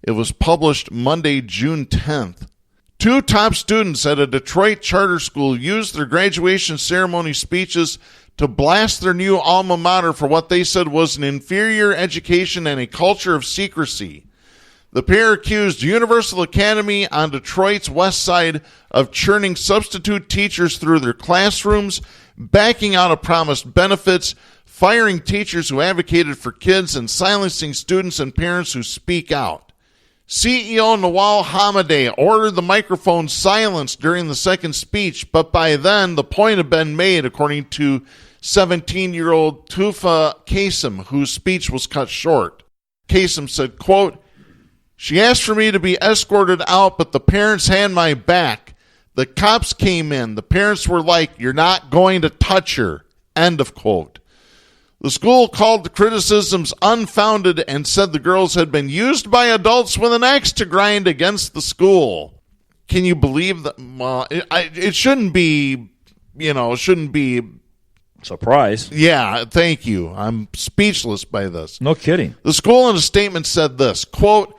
It was published Monday, June 10th. 2 top students at a Detroit charter school used their graduation ceremony speeches to blast their new alma mater for what they said was an inferior education and a culture of secrecy. The pair accused Universal Academy on Detroit's west side of churning substitute teachers through their classrooms, backing out of promised benefits, firing teachers who advocated for kids, and silencing students and parents who speak out. CEO Nawal Hamadeh ordered the microphone silenced during the second speech, but by then the point had been made, according to 17-year-old Tufa Kasem, whose speech was cut short. Kasem said, quote, "She asked for me to be escorted out, but the parents had my back. The cops came in. The parents were like, 'You're not going to touch her.'" End of quote. The school called the criticisms unfounded and said the girls had been used by adults with an axe to grind against the school. Can you believe that? Well, it shouldn't be, Surprise. Yeah, thank you. I'm speechless by this. No kidding. The school in a statement said this, quote,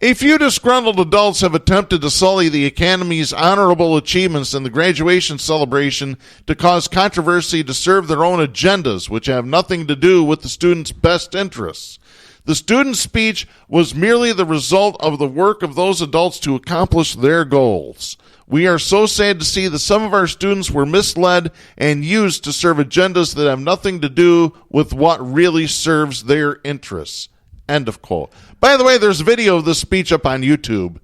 "A few disgruntled adults have attempted to sully the Academy's honorable achievements in the graduation celebration to cause controversy to serve their own agendas, which have nothing to do with the students' best interests. The student speech was merely the result of the work of those adults to accomplish their goals. We are so sad to see that some of our students were misled and used to serve agendas that have nothing to do with what really serves their interests." End of quote. By the way, there's a video of this speech up on YouTube.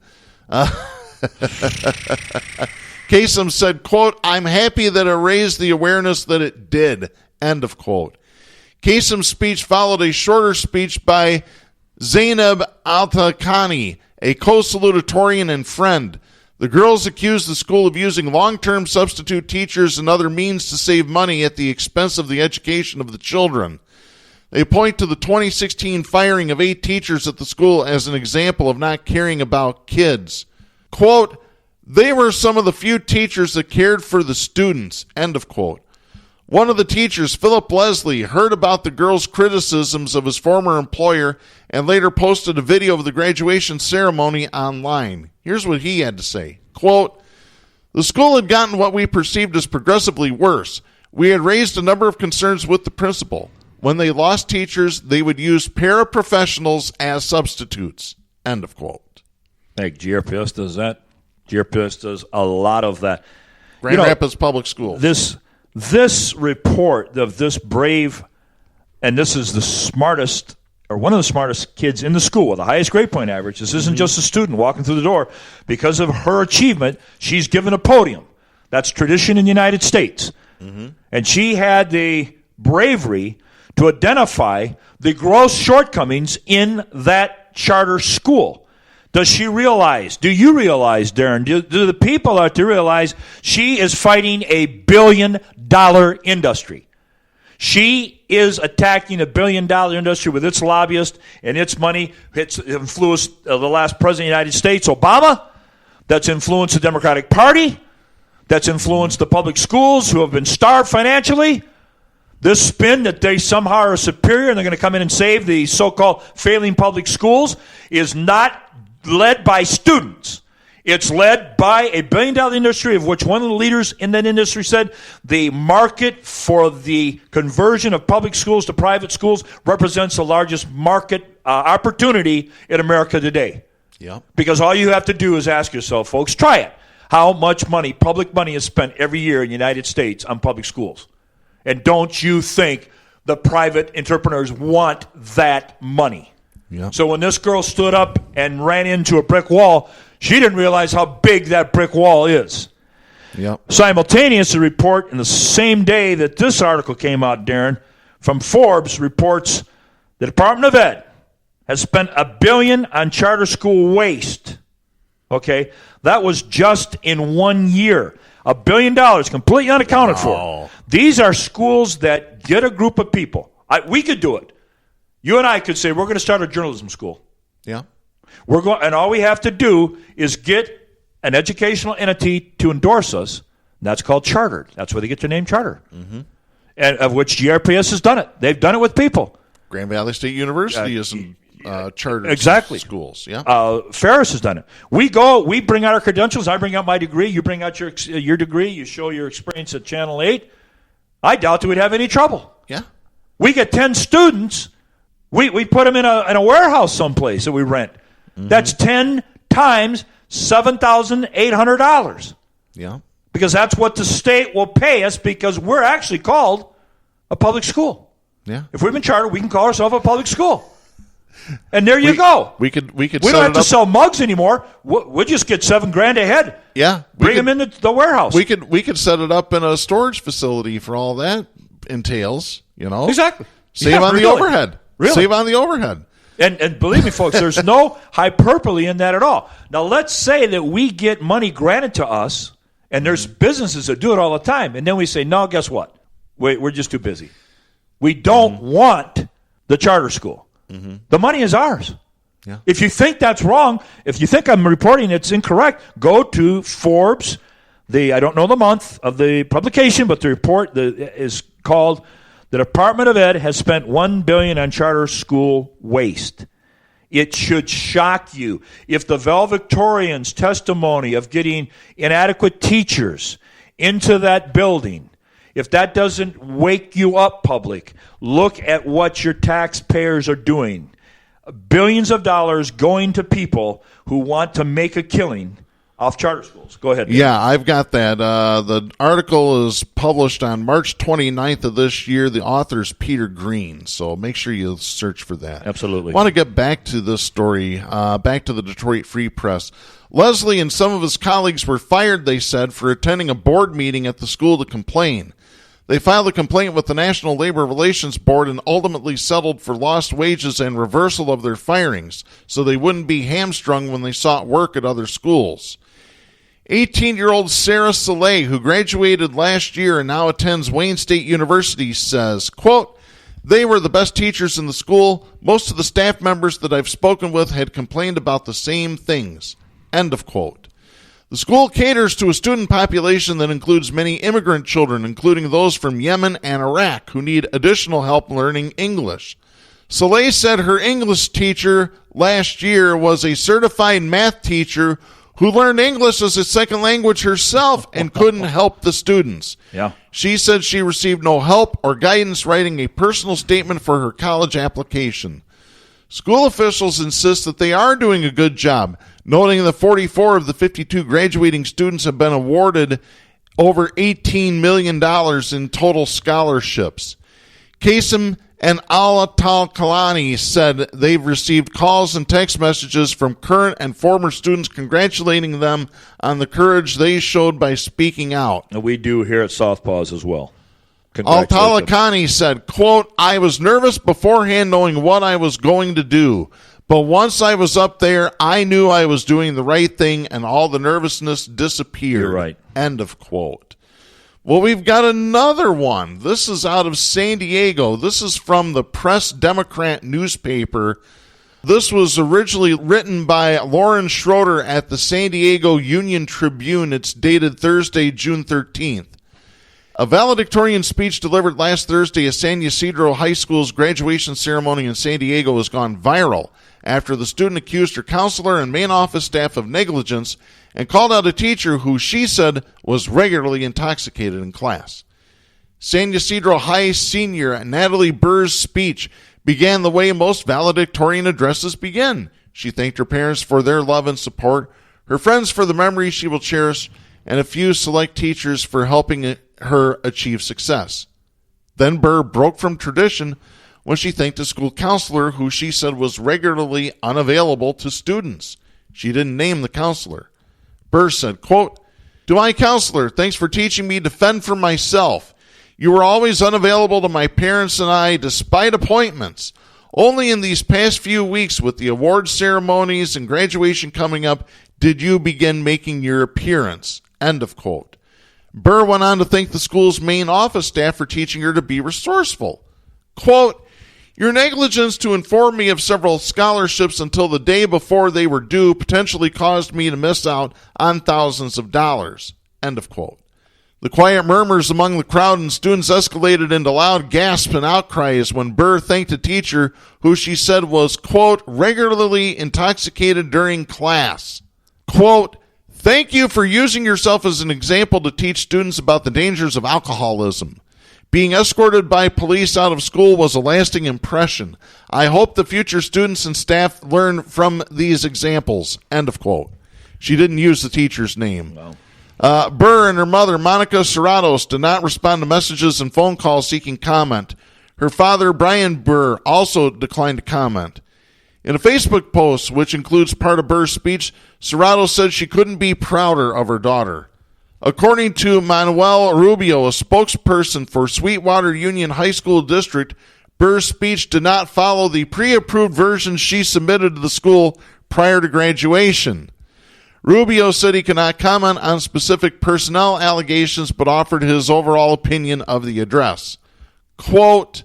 Kasem said, quote, "I'm happy that it raised the awareness that it did." End of quote. Kasem's speech followed a shorter speech by Zainab Altakhani, a co-salutatorian and friend. The girls accused the school of using long-term substitute teachers and other means to save money at the expense of the education of the children. They point to the 2016 firing of 8 teachers at the school as an example of not caring about kids. Quote, "They were some of the few teachers that cared for the students." End of quote. One of the teachers, Philip Leslie, heard about the girls' criticisms of his former employer and later posted a video of the graduation ceremony online. Here's what he had to say. Quote, "The school had gotten what we perceived as progressively worse. We had raised a number of concerns with the principal. When they lost teachers, they would use paraprofessionals as substitutes." End of quote. Hey, GRPS does that. GRPS does a lot of that. Grand Rapids Public Schools. This report of this brave, and this is the smartest, or one of the smartest kids in the school with the highest grade point average. This isn't just a student walking through the door. Because of her achievement, she's given a podium. That's tradition in the United States. And she had the bravery to identify the gross shortcomings in that charter school. Does she realize, do you realize, Darren, do the people out there realize she is fighting a billion-dollar industry? She is attacking a billion-dollar industry with its lobbyists and its money. It's influenced the last president of the United States, Obama. That's influenced the Democratic Party. That's influenced the public schools who have been starved financially. This spin that they somehow are superior and they're going to come in and save the so-called failing public schools is not led by students. It's led by a billion-dollar industry, of which one of the leaders in that industry said the market for the conversion of public schools to private schools represents the largest market opportunity in America today. Yeah. Because all you have to do is ask yourself, folks, try it. How much money, public money, is spent every year in the United States on public schools? And don't you think the private entrepreneurs want that money? Yeah. So when this girl stood up and ran into a brick wall, she didn't realize how big that brick wall is. Yep. Simultaneous, a report in the same day that this article came out, Darren, from Forbes reports the Department of Ed has spent $1 billion on charter school waste. Okay, that was just in 1 year. $1 billion, completely unaccounted for. These are schools that get a group of people. We could do it. You and I could say, we're going to start a journalism school. Yeah. And all we have to do is get an educational entity to endorse us. And that's called chartered. That's where they get their name, charter. And of which GRPS has done it. They've done it with people. Grand Valley State University is charter schools. Yeah. Ferris has done it. We bring out our credentials. I bring out my degree. You bring out your degree. You show your experience at Channel 8. I doubt that we'd have any trouble. Yeah. We get 10 students. We put them in a warehouse someplace that we rent. Mm-hmm. That's 10 times $7,800. Yeah. Because that's what the state will pay us because we're actually called a public school. Yeah. If we've been chartered, we can call ourselves a public school. And there you go. We don't have to sell mugs anymore. We'll just get $7,000 a head. Yeah. Bring them in the warehouse. We could set it up in a storage facility for all that entails, Exactly. Save on the overhead. Really? Save on the overhead. And believe me, folks, there's no hyperbole in that at all. Now, let's say that we get money granted to us, and there's businesses that do it all the time, and then we say, no, guess what? We're just too busy. We don't want the charter school. Mm-hmm. The money is ours. Yeah. If you think that's wrong, if you think I'm reporting it's incorrect, go to Forbes, I don't know the month of the publication, but the report is called "The Department of Ed has spent $1 billion on charter school waste." It should shock you if the valedictorian's testimony of getting inadequate teachers into that building, if that doesn't wake you up, public, look at what your taxpayers are doing. Billions of dollars going to people who want to make a killing off charter schools. Go ahead. Yeah, I've got that. The article is published on March 29th of this year. The author is Peter Green, so make sure you search for that. Absolutely. I want to get back to this story, back to the Detroit Free Press. Leslie and some of his colleagues were fired, they said, for attending a board meeting at the school to complain. They filed a complaint with the National Labor Relations Board and ultimately settled for lost wages and reversal of their firings so they wouldn't be hamstrung when they sought work at other schools. 18-year-old Sarah Soleil, who graduated last year and now attends Wayne State University, says, quote, "They were the best teachers in the school. Most of the staff members that I've spoken with had complained about the same things." End of quote. The school caters to a student population that includes many immigrant children, including those from Yemen and Iraq, who need additional help learning English. Soleil said her English teacher last year was a certified math teacher who learned English as a second language herself and couldn't help the students. Yeah. She said she received no help or guidance writing a personal statement for her college application. School officials insist that they are doing a good job, noting that 44 of the 52 graduating students have been awarded over $18 million in total scholarships. Qasim and Al-Talkalani said they've received calls and text messages from current and former students congratulating them on the courage they showed by speaking out. And we do here at Southpaws as well. Al-Talakani said, quote, "I was nervous beforehand knowing what I was going to do. But once I was up there, I knew I was doing the right thing and all the nervousness disappeared." You're right. End of quote. Well, we've got another one. This is out of San Diego. This is from the Press Democrat newspaper. This was originally written by Lauren Schroeder at the San Diego Union Tribune. It's dated Thursday, June 13th. A valedictorian speech delivered last Thursday at San Ysidro High School's graduation ceremony in San Diego has gone viral after the student accused her counselor and main office staff of negligence and called out a teacher who she said was regularly intoxicated in class. San Ysidro High senior Natalie Burr's speech began the way most valedictorian addresses begin. She thanked her parents for their love and support, her friends for the memories she will cherish, and a few select teachers for helping her achieve success. Then Burr broke from tradition when she thanked a school counselor who she said was regularly unavailable to students. She didn't name the counselor. Burr said, quote, "To my counselor, thanks for teaching me to fend for myself. You were always unavailable to my parents and I despite appointments. Only in these past few weeks with the award ceremonies and graduation coming up did you begin making your appearance." End of quote. Burr went on to thank the school's main office staff for teaching her to be resourceful. Quote, "Your negligence to inform me of several scholarships until the day before they were due potentially caused me to miss out on thousands of dollars." End of quote. The quiet murmurs among the crowd and students escalated into loud gasps and outcries when Burr thanked a teacher who she said was, quote, regularly intoxicated during class. Quote, thank you for using yourself as an example to teach students about the dangers of alcoholism. Being escorted by police out of school was a lasting impression. I hope the future students and staff learn from these examples. End of quote. She didn't use the teacher's name. No. Burr and her mother, Monica Serratos, did not respond to messages and phone calls seeking comment. Her father, Brian Burr, also declined to comment. In a Facebook post, which includes part of Burr's speech, Serratos said she couldn't be prouder of her daughter. According to Manuel Rubio, a spokesperson for Sweetwater Union High School District, Burr's speech did not follow the pre-approved version she submitted to the school prior to graduation. Rubio said he cannot comment on specific personnel allegations, but offered his overall opinion of the address. Quote,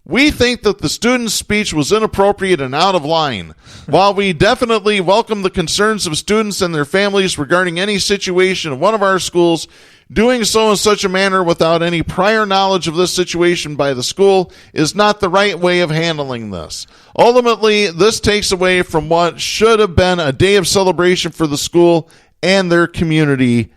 we think that the student's speech was inappropriate and out of line. While we definitely welcome the concerns of students and their families regarding any situation in one of our schools, doing so in such a manner without any prior knowledge of this situation by the school is not the right way of handling this. Ultimately, this takes away from what should have been a day of celebration for the school and their community.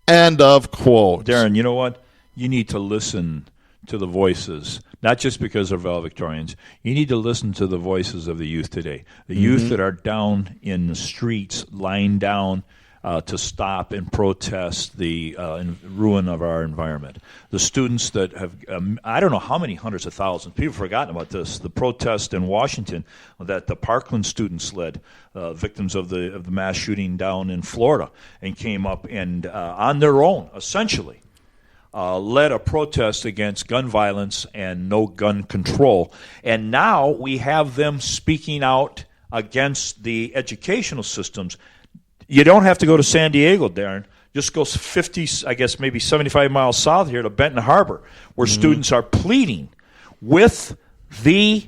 End of quote. Darren, you know what? You need to listen to the voices, not just because they're valedictorians. You need to listen to the voices of the youth today. The youth that are down in the streets, lying down to stop and protest the ruin of our environment. The students that have, I don't know how many hundreds of thousands, people have forgotten about this, the protest in Washington that the Parkland students led, victims of the mass shooting down in Florida, and came up and on their own, essentially, led a protest against gun violence and no gun control. And now we have them speaking out against the educational systems. You don't have to go to San Diego, Darren. Just go 50, I guess maybe 75 miles south here to Benton Harbor, where students are pleading with the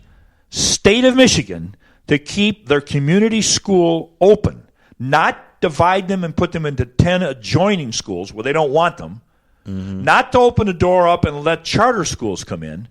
state of Michigan to keep their community school open, not divide them and put them into 10 adjoining schools where they don't want them, not to open the door up and let charter schools come in,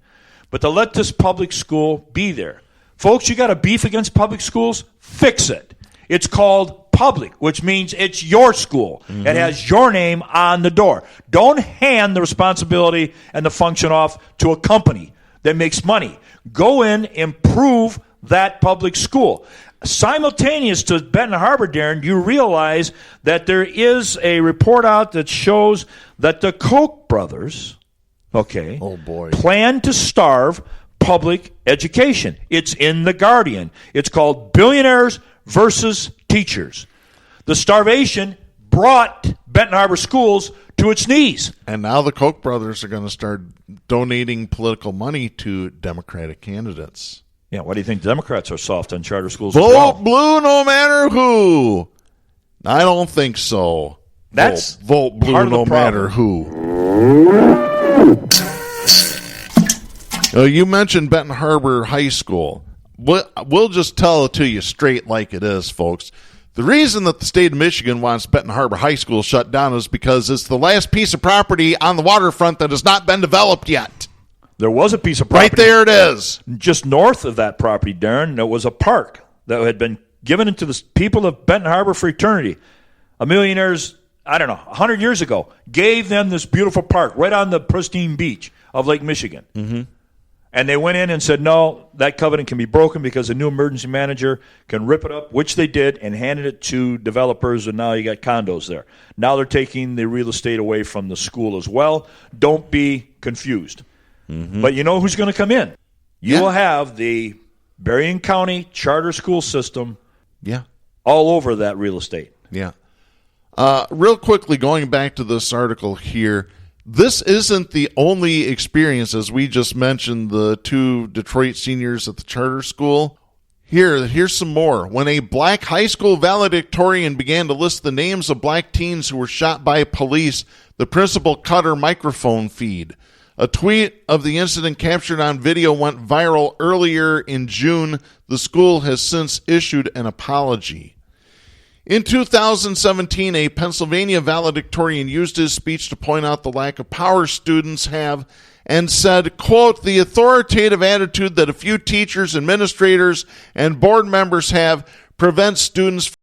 but to let this public school be there. Folks, you got a beef against public schools? Fix it. It's called public, which means it's your school. It has your name on the door. Don't hand the responsibility and the function off to a company that makes money. Go in, improve that public school. Simultaneous to Benton Harbor, Darren, you realize that there is a report out that shows that the Koch brothers, plan to starve public education. It's in The Guardian. It's called Billionaires versus Teachers. The starvation brought Benton Harbor schools to its knees. And now the Koch brothers are going to start donating political money to Democratic candidates. Yeah, why do you think Democrats are soft on charter schools? Vote blue no matter who. I don't think so. That's vote blue no matter who. You mentioned Benton Harbor High School. We'll just tell it to you straight like it is, folks. The reason that the state of Michigan wants Benton Harbor High School shut down is because it's the last piece of property on the waterfront that has not been developed yet. There was a piece of property. Right there it is. Just north of that property, Darren, there was a park that had been given into the people of Benton Harbor for eternity. A millionaires, 100 years ago, gave them this beautiful park right on the pristine beach of Lake Michigan. And they went in and said, no, that covenant can be broken because a new emergency manager can rip it up, which they did, and handed it to developers, and now you got condos there. Now they're taking the real estate away from the school as well. Don't be confused. But you know who's going to come in? You will have the Berrien County charter school system all over that real estate. Real quickly, going back to this article here, this isn't the only experience, as we just mentioned, the two Detroit seniors at the charter school. Here's some more. When a black high school valedictorian began to list the names of black teens who were shot by police, the principal cut her microphone feed. A tweet of the incident captured on video went viral earlier in June. The school has since issued an apology. In 2017, a Pennsylvania valedictorian used his speech to point out the lack of power students have and said, quote, the authoritative attitude that a few teachers, administrators, and board members have prevents students